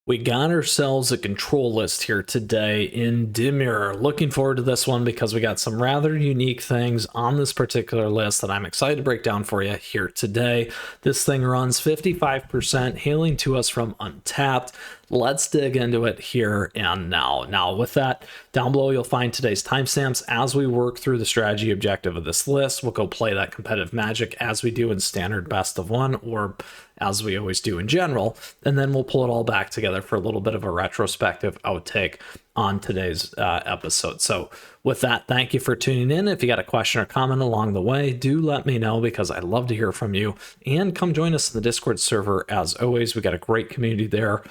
We got ourselves a control list here today in Dimir. Looking forward to this one because we got some rather unique things on this particular list that I'm excited to break down for you here today. This thing runs 55%, hailing to us from Untapped. Let's dig into it here and now. Now, with that, down below you'll find today's timestamps as we work through the strategy objective of this list. We'll go play that competitive Magic as we do in standard best of one, or as we always do in general, and then we'll pull it all back together for a little bit of a retrospective outtake on today's episode. So with that, thank you for tuning in. If you got a question or comment along the way, do let me know because I'd love to hear from you, and come join us in the Discord server. As always, we got a great community there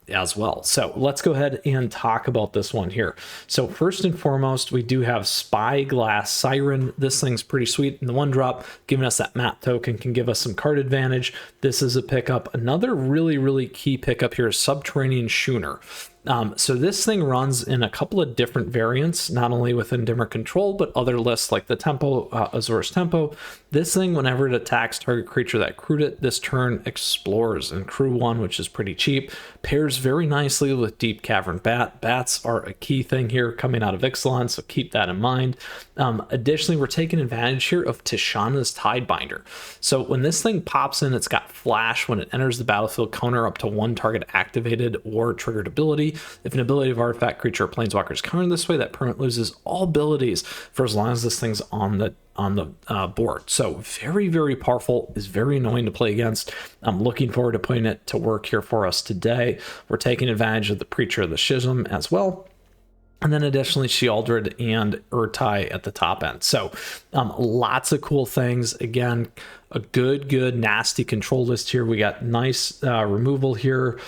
as well. So let's go ahead and talk about this one here. So first and foremost, we do have Spyglass Siren. This thing's pretty sweet in the one drop, giving us that map token, can give us some card advantage. This is a pickup. Another really key pickup here is Subterranean Schooner. So this thing runs in a couple of different variants, not only within Dimir Control, but other lists like the Tempo, Azor's Tempo. This thing, whenever it attacks target creature that crewed it, this turn explores in Crew 1, which is pretty cheap. Pairs very nicely with Deep Cavern Bat. Bats are a key thing here coming out of Ixalan, so keep that in mind. Additionally, we're taking advantage here of Tishana's Tidebinder. So when this thing pops in, it's got Flash. When it enters the battlefield, counter up to one target activated or triggered ability. If an ability of artifact, creature, or planeswalker is countered this way, that permanent loses all abilities for as long as this thing's on the board. So very powerful, is very annoying to play against. I'm looking forward to putting it to work here for us today. We're taking advantage of the Preacher of the Schism as well. And then additionally, Shealdred and Urtai at the top end. So lots of cool things. Again, a good nasty control list here. We got nice removal here.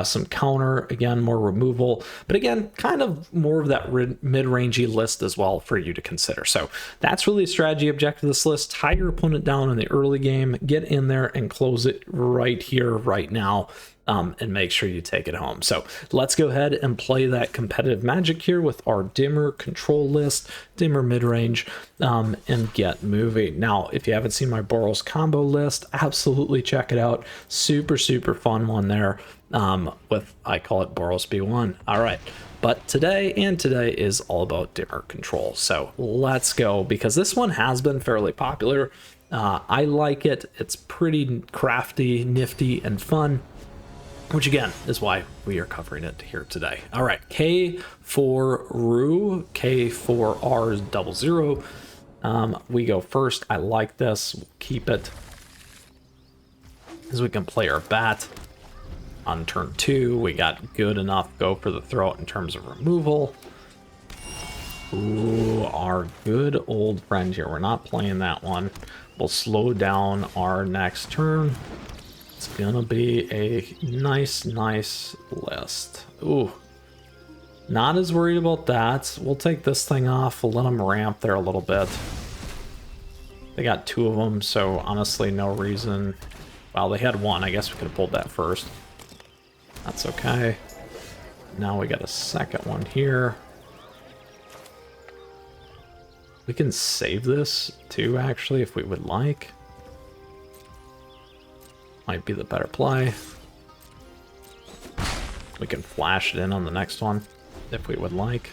Some counter, again, more removal, but again, kind of more of that mid-rangey list as well for you to consider. So that's really a strategy objective of this list. Tie your opponent down in the early game, get in there and close it right here, right now, and make sure you take it home. So let's go ahead and play that competitive Magic here with our Dimir Control list, Dimir Midrange, and get moving. Now, if you haven't seen my Boros combo list, absolutely check it out. Super fun one there. With, I call it Boros B1. All right, but today is all about Dimir Control. So let's go, because this one has been fairly popular. I like it. It's pretty crafty, nifty, and fun, which again is why we are covering it here today. All right, K4RU, K4R00. We go first. I like this. We'll keep it, as we can play our bat. On turn 2, we got good enough go for the throat in terms of removal. Ooh, our good old friend here. We're not playing that one. We'll slow down our next turn. It's gonna be a nice list. Ooh, not as worried about that. We'll take this thing off. We'll let them ramp there a little bit. They got 2 of them, so honestly, no reason. Well, they had 1. I guess we could have pulled that first. That's okay. Now we got a second one here. We can save this too, actually, if we would like. Might be the better play. We can flash it in on the next one if we would like.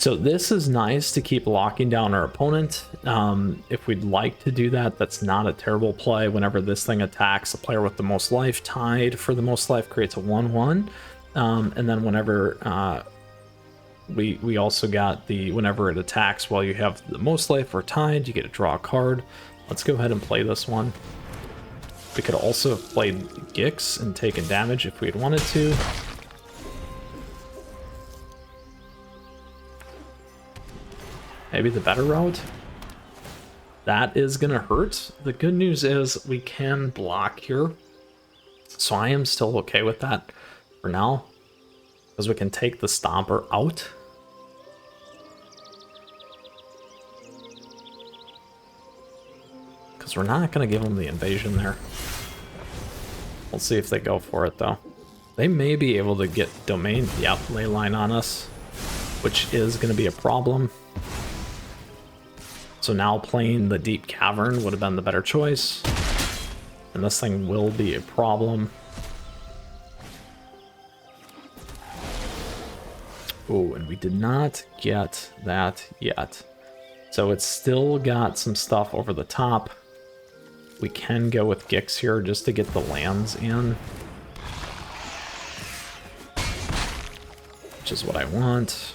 So this is nice to keep locking down our opponent. If we'd like to do that, that's not a terrible play. Whenever this thing attacks, the player with the most life tied for the most life creates a 1/1. And then whenever we also got the whenever it attacks while you have the most life or tied, you get to draw a card. Let's go ahead and play this one. We could also have played Gix and taken damage if we had wanted to. Maybe the better route. That is gonna hurt. The good news is we can block here, so I am still okay with that for now, because we can take the Stomper out. because we're not going to give them the invasion there. We'll see if they go for it, though. They may be able to get domain, yep, ley line on us, which is going to be a problem. So now playing the deep cavern would have been the better choice. And this thing will be a problem. Oh, and we did not get that yet. So it's still got some stuff over the top. We can go with Gix here just to get the lands in. Which is what I want.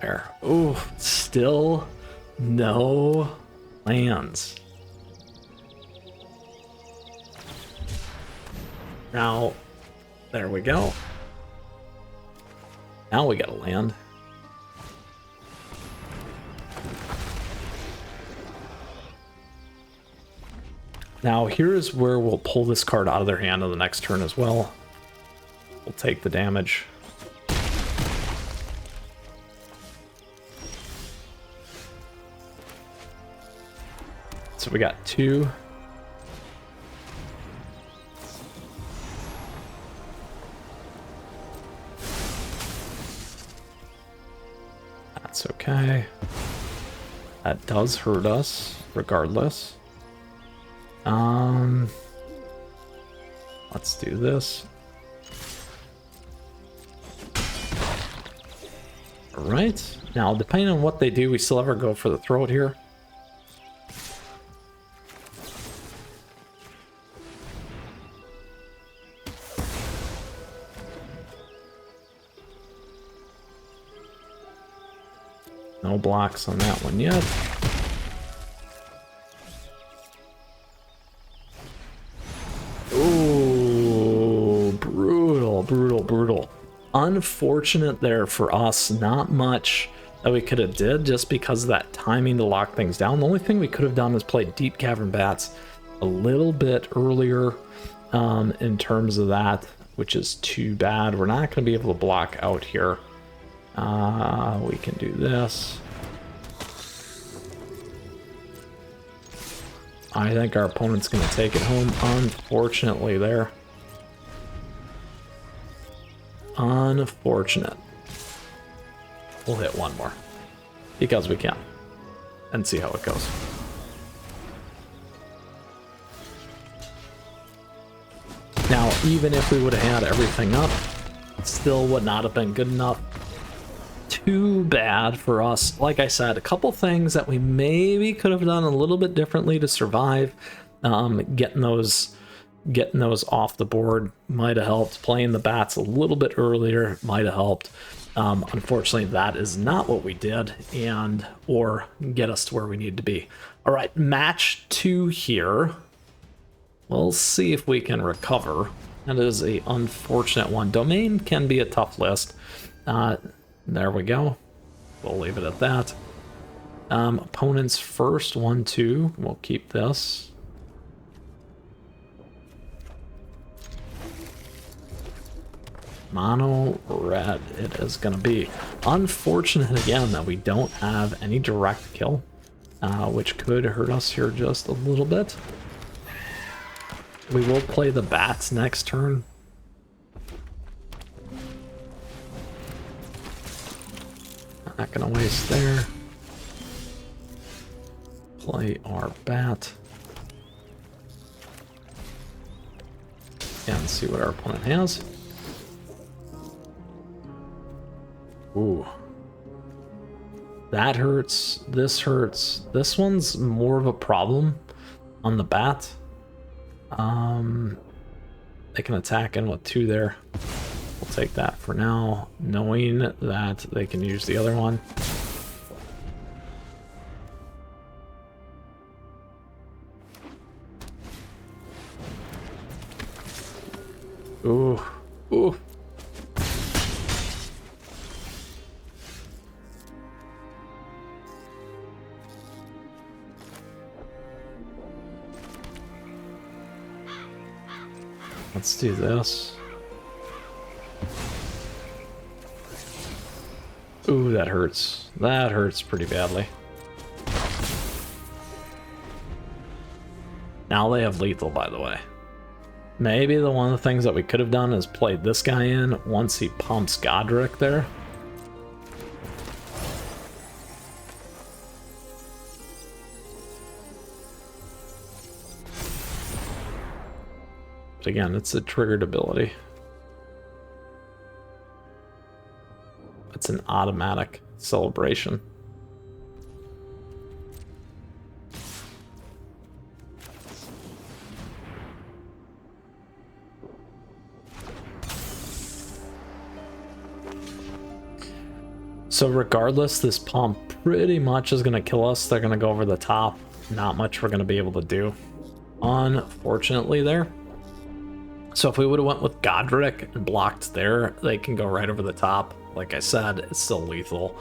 There. Oh, still no lands. Now, there we go. Now we got a land. Now here's where we'll pull this card out of their hand on the next turn as well. We'll take the damage. So we got 2. That's okay. That does hurt us, regardless. Let's do this. All right. Now, depending on what they do, we still ever go for the throat here. No blocks on that one yet. Ooh, brutal, brutal, brutal. Unfortunate there for us. Not much that we could have did just because of that timing to lock things down. The only thing we could have done is play Deep Cavern Bats a little bit earlier in terms of that, which is too bad. We're not going to be able to block out here. We can do this. I think our opponent's going to take it home, unfortunately there. Unfortunate. We'll hit one more, because we can, and see how it goes. Now, even if we would have had everything up, it still would not have been good enough. Too bad for us. Like I said, a couple things that we maybe could have done a little bit differently to survive. Getting those off the board might have helped. Playing the bats a little bit earlier might have helped. Unfortunately, that is not what we did, or get us to where we need to be. All right, match 2 here. We'll see if we can recover. That is a unfortunate one. Domain can be a tough list. There we go. We'll leave it at that. Opponents first, 1-2. We'll keep this. Mono red it is going to be. Unfortunate again that we don't have any direct kill, which could hurt us here just a little bit. We will play the bats next turn. Not gonna waste there. Play our bat. And see what our opponent has. Ooh. That hurts. This hurts. This one's more of a problem on the bat. They can attack in with 2 there. We'll take that for now, knowing that they can use the other one. Ooh, ooh. Let's do this. Ooh, that hurts. That hurts pretty badly. Now they have lethal, by the way. Maybe the one of the things that we could have done is played this guy in once he pumps Godric there. But again, it's a triggered ability. It's an automatic celebration. So regardless, this pump pretty much is going to kill us. They're going to go over the top. Not much we're going to be able to do, unfortunately, there. So if we would have went with Godric and blocked there, they can go right over the top. Like I said, it's still lethal.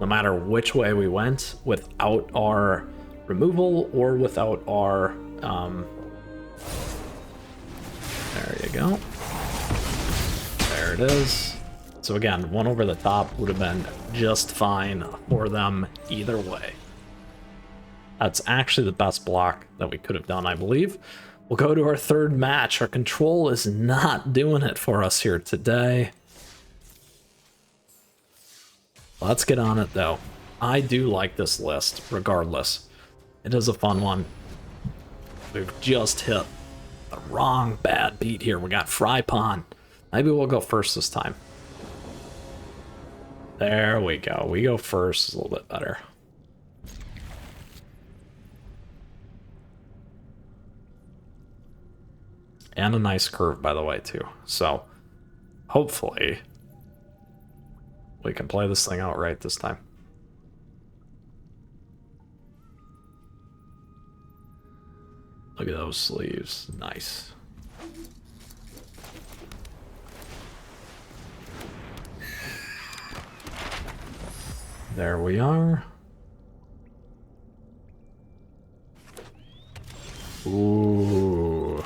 No matter which way we went, without our removal or without our... there you go. There it is. So again, one over the top would have been just fine for them either way. That's actually the best block that we could have done, I believe. We'll go to our third match. Our control is not doing it for us here today. Let's get on it, though. I do like this list, regardless. It is a fun one. We've just hit the wrong bad beat here. We got Fry Pond. Maybe we'll go first this time. There we go. We go first. It's a little bit better. And a nice curve, by the way, too. So, hopefully, we can play this thing out right this time. Look at those sleeves. Nice. There we are. Ooh.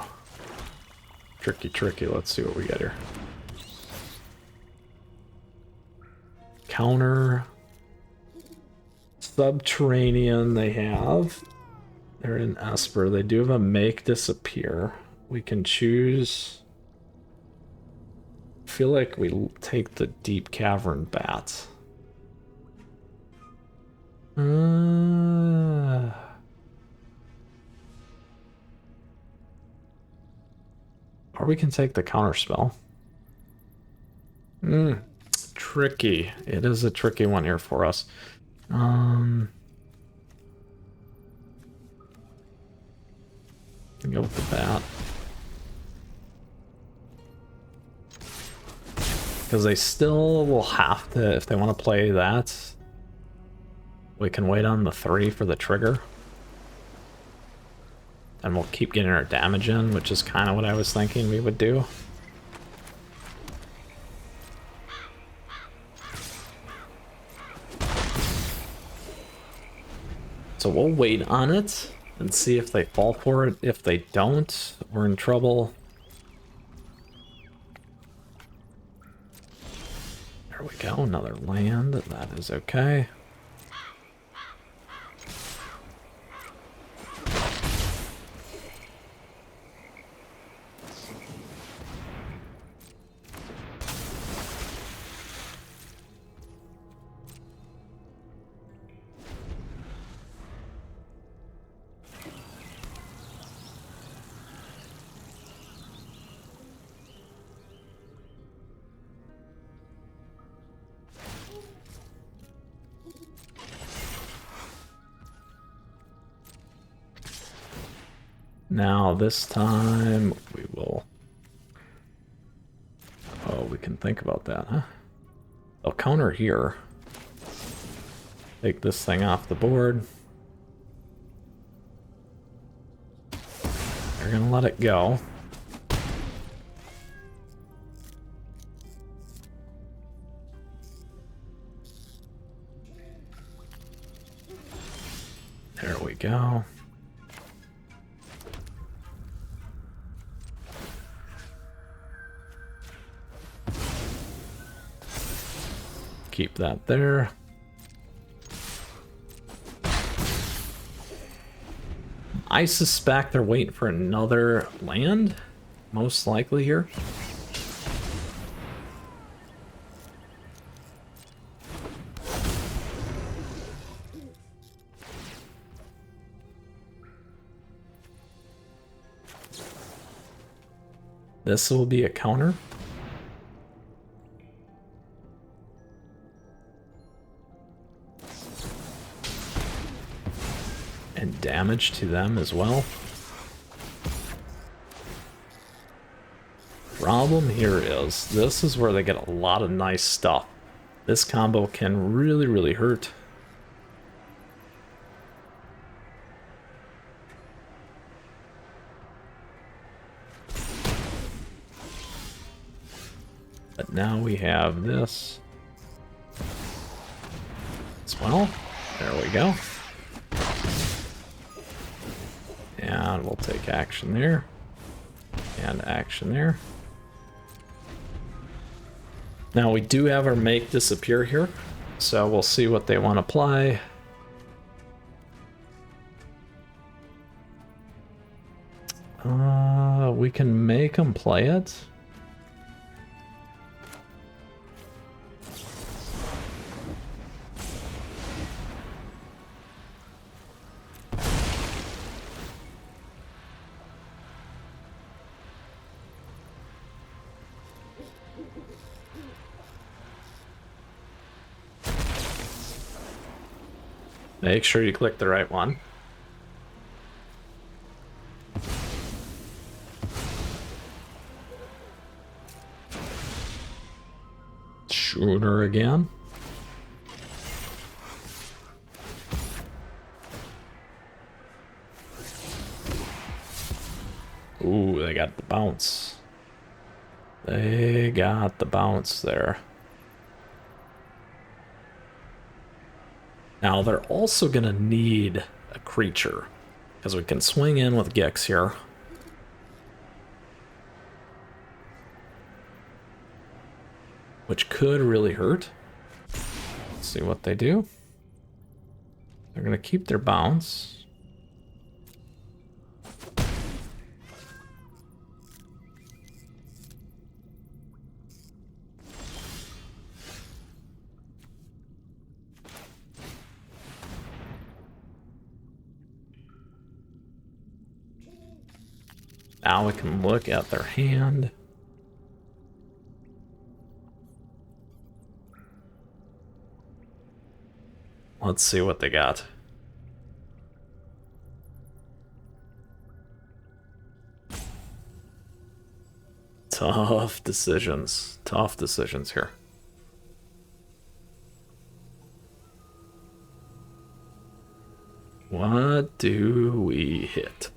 Tricky, tricky. Let's see what we get here. Counter. Subterranean they have. They're in Esper. They do have a make disappear. We can choose... I feel like we take the deep cavern bat. Or we can take the counter spell. Tricky. It is a tricky one here for us. Go with the bat. Because they still will have to, if they want to play that, we can wait on the 3 for the trigger. And we'll keep getting our damage in, which is kind of what I was thinking we would do. So we'll wait on it and see if they fall for it. If they don't, we're in trouble. There we go, another land. That is okay. Now this time we will... Oh, we can think about that, huh? I'll counter here. Take this thing off the board. They're gonna let it go. There we go. Keep that there. I suspect they're waiting for another land, most likely here. This will be a counter. And damage to them as well. Problem here is, this is where they get a lot of nice stuff. This combo can really, really hurt. But now we have this as well. There we go. And we'll take action there. And action there. Now we do have our make disappear here. So we'll see what they want to play. We can make them play it. Make sure you click the right one. Shooter again. Ooh, they got the bounce. They got the bounce there. Now they're also gonna need a creature, because we can swing in with Gix here. Which could really hurt. Let's see what they do. They're gonna keep their bounce. Now we can look at their hand. Let's see what they got. Tough decisions. Tough decisions here. What do we hit?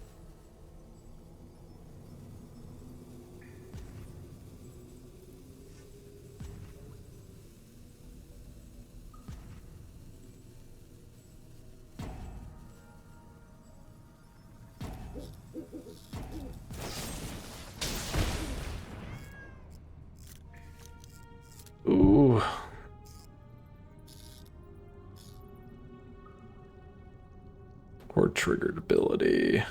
Ooh. Or triggered ability.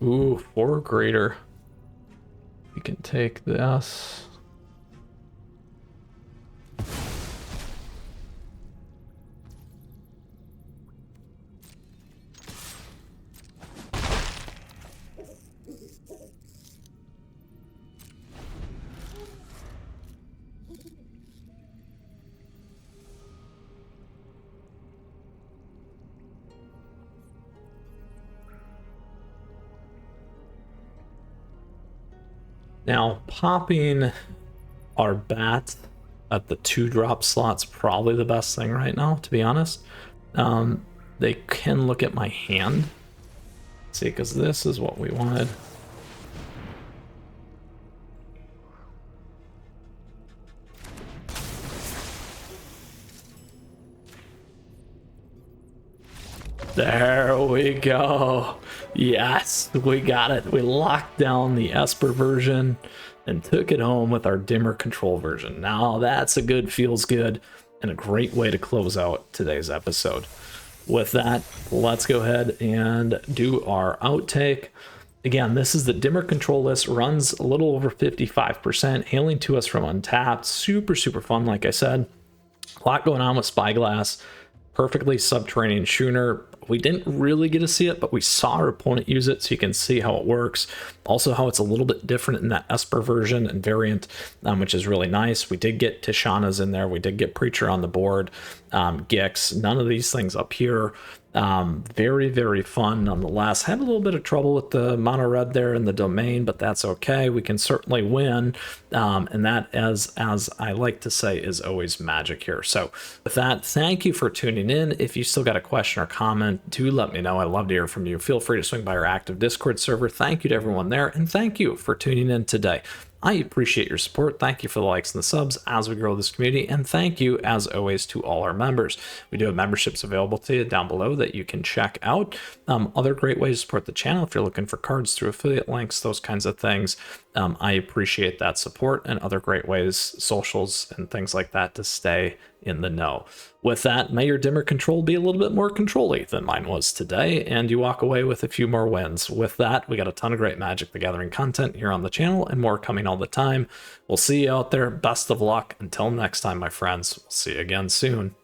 Ooh, 4 greater. We can take this. Now, popping our bat at the 2-drop slot's probably the best thing right now, to be honest. They can look at my hand. See, because this is what we wanted. There we go. Yes, we got it. We locked down the Esper version and took it home with our Dimir Control version. Now that's a good, feels good. and a great way to close out today's episode. With that, let's go ahead and do our outtake. Again, this is the Dimir Control list, runs a little over 55%, hailing to us from Untapped. Super, super fun, like I said. A lot going on with Spyglass. Perfectly subterranean schooner. We didn't really get to see it, but we saw our opponent use it, so you can see how it works. Also how it's a little bit different in that Esper version and variant, which is really nice. We did get Tishana's in there. We did get Preacher on the board. Gix, none of these things up here. Very, very fun nonetheless. Had a little bit of trouble with the mono red there in the domain, but that's okay. We can certainly win. And that, as I like to say, is always magic here. So with that, thank you for tuning in. If you still got a question or comment, do let me know. I love to hear from you. Feel free to swing by our active Discord server. Thank you to everyone there, and thank you for tuning in today. I appreciate your support. Thank you for the likes and the subs as we grow this community. And thank you, as always, to all our members. We do have memberships available to you down below that you can check out. Other great ways to support the channel if you're looking for cards through affiliate links, those kinds of things. I appreciate that support, and other great ways, socials and things like that, to stay in the know. With that, may your Dimir Control be a little bit more control-y than mine was today, and you walk away with a few more wins. With that, we got a ton of great Magic the Gathering content here on the channel, and more coming all the time. We'll see you out there. Best of luck. Until next time, my friends. We'll see you again soon.